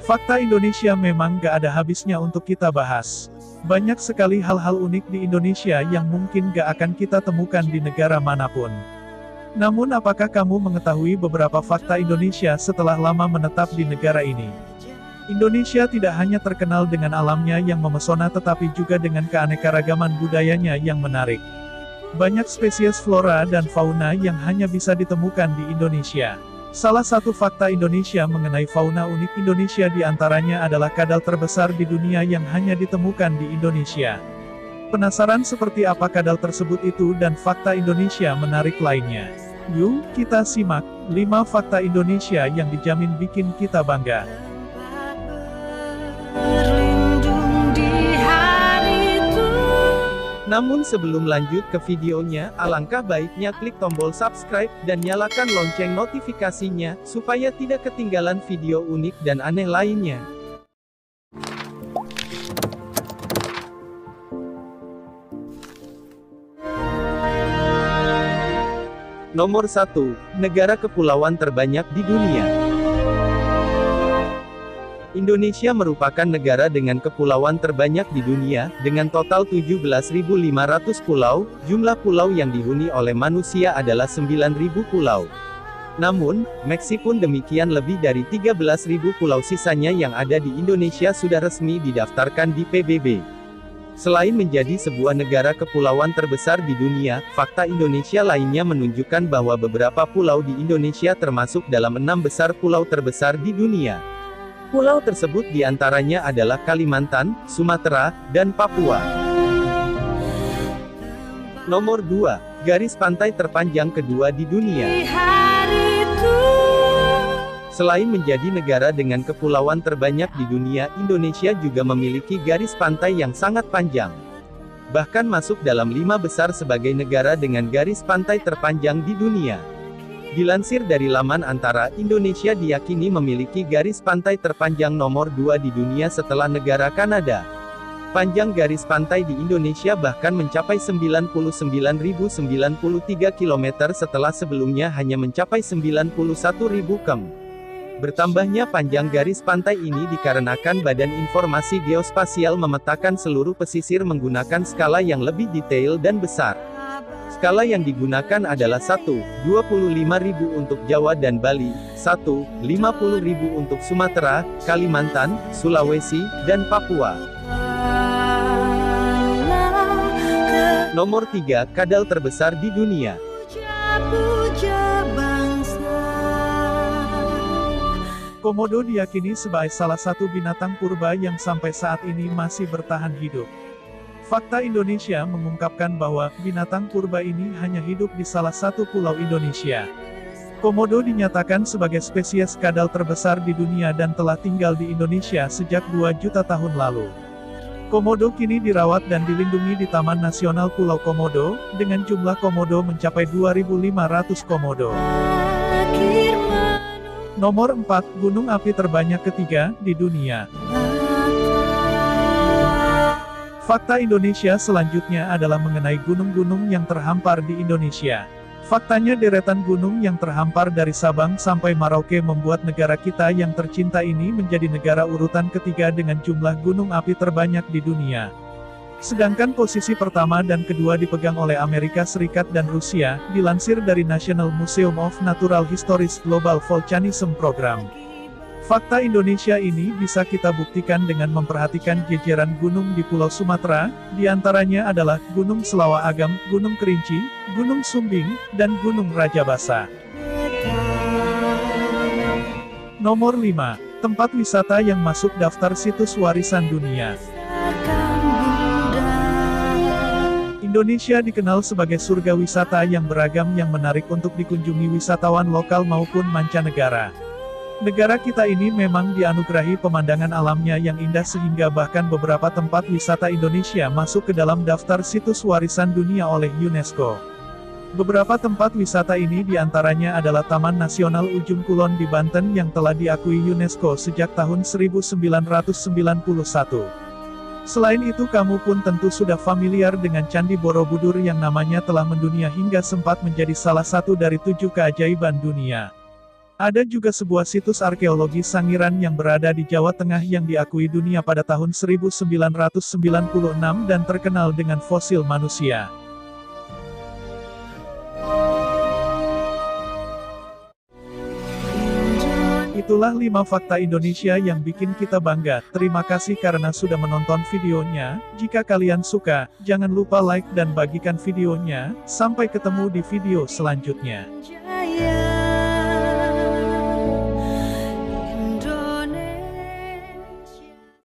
Fakta Indonesia memang gak ada habisnya untuk kita bahas. Banyak sekali hal-hal unik di Indonesia yang mungkin gak akan kita temukan di negara manapun. Namun apakah kamu mengetahui beberapa fakta Indonesia setelah lama menetap di negara ini? Indonesia tidak hanya terkenal dengan alamnya yang memesona tetapi juga dengan keanekaragaman budayanya yang menarik. Banyak spesies flora dan fauna yang hanya bisa ditemukan di Indonesia. Salah satu fakta Indonesia mengenai fauna unik Indonesia diantaranya adalah kadal terbesar di dunia yang hanya ditemukan di Indonesia. Penasaran seperti apa kadal tersebut itu dan fakta Indonesia menarik lainnya? Yuk, kita simak 5 fakta Indonesia yang dijamin bikin kita bangga. Namun sebelum lanjut ke videonya, alangkah baiknya klik tombol subscribe, dan nyalakan lonceng notifikasinya, supaya tidak ketinggalan video unik dan aneh lainnya. Nomor 1. Negara kepulauan terbanyak di dunia. Indonesia merupakan negara dengan kepulauan terbanyak di dunia, dengan total 17.500 pulau. Jumlah pulau yang dihuni oleh manusia adalah 9.000 pulau. Namun, meskipun demikian lebih dari 13.000 pulau sisanya yang ada di Indonesia sudah resmi didaftarkan di PBB. Selain menjadi sebuah negara kepulauan terbesar di dunia, fakta Indonesia lainnya menunjukkan bahwa beberapa pulau di Indonesia termasuk dalam 6 besar pulau terbesar di dunia. Pulau tersebut diantaranya adalah Kalimantan, Sumatera, dan Papua. Nomor 2. Garis pantai terpanjang kedua di dunia. Selain menjadi negara dengan kepulauan terbanyak di dunia, Indonesia juga memiliki garis pantai yang sangat panjang. Bahkan masuk dalam 5 besar sebagai negara dengan garis pantai terpanjang di dunia. Dilansir dari laman Antara, Indonesia diyakini memiliki garis pantai terpanjang nomor 2 di dunia setelah negara Kanada. Panjang garis pantai di Indonesia bahkan mencapai 99.093 km setelah sebelumnya hanya mencapai 91.000 km. Bertambahnya panjang garis pantai ini dikarenakan Badan Informasi Geospasial memetakan seluruh pesisir menggunakan skala yang lebih detail dan besar. Skala yang digunakan adalah 1, 25.000 untuk Jawa dan Bali, 1, 50.000 untuk Sumatera, Kalimantan, Sulawesi, dan Papua. Nomor 3, kadal terbesar di dunia. Komodo diyakini sebagai salah satu binatang purba yang sampai saat ini masih bertahan hidup. Fakta Indonesia mengungkapkan bahwa binatang purba ini hanya hidup di salah satu pulau Indonesia. Komodo dinyatakan sebagai spesies kadal terbesar di dunia dan telah tinggal di Indonesia sejak 2 juta tahun lalu. Komodo kini dirawat dan dilindungi di Taman Nasional Pulau Komodo, dengan jumlah komodo mencapai 2.500 komodo. Nomor 4, gunung api terbanyak ketiga di dunia. Fakta Indonesia selanjutnya adalah mengenai gunung-gunung yang terhampar di Indonesia. Faktanya deretan gunung yang terhampar dari Sabang sampai Merauke membuat negara kita yang tercinta ini menjadi negara urutan ketiga dengan jumlah gunung api terbanyak di dunia. Sedangkan posisi pertama dan kedua dipegang oleh Amerika Serikat dan Rusia, dilansir dari National Museum of Natural History's Global Volcanism Program. Fakta Indonesia ini bisa kita buktikan dengan memperhatikan jejeran gunung di Pulau Sumatera, diantaranya adalah Gunung Selawa Agam, Gunung Kerinci, Gunung Sumbing, dan Gunung Rajabasa. Nomor 5. Tempat wisata yang masuk daftar situs warisan dunia. Indonesia dikenal sebagai surga wisata yang beragam yang menarik untuk dikunjungi wisatawan lokal maupun mancanegara. Negara kita ini memang dianugerahi pemandangan alamnya yang indah sehingga bahkan beberapa tempat wisata Indonesia masuk ke dalam daftar situs warisan dunia oleh UNESCO. Beberapa tempat wisata ini diantaranya adalah Taman Nasional Ujung Kulon di Banten yang telah diakui UNESCO sejak tahun 1991. Selain itu kamu pun tentu sudah familiar dengan Candi Borobudur yang namanya telah mendunia hingga sempat menjadi salah satu dari 7 keajaiban dunia. Ada juga sebuah situs arkeologi Sangiran yang berada di Jawa Tengah yang diakui dunia pada tahun 1996 dan terkenal dengan fosil manusia. Itulah 5 fakta Indonesia yang bikin kita bangga. Terima kasih karena sudah menonton videonya. Jika kalian suka, jangan lupa like dan bagikan videonya. Sampai ketemu di video selanjutnya.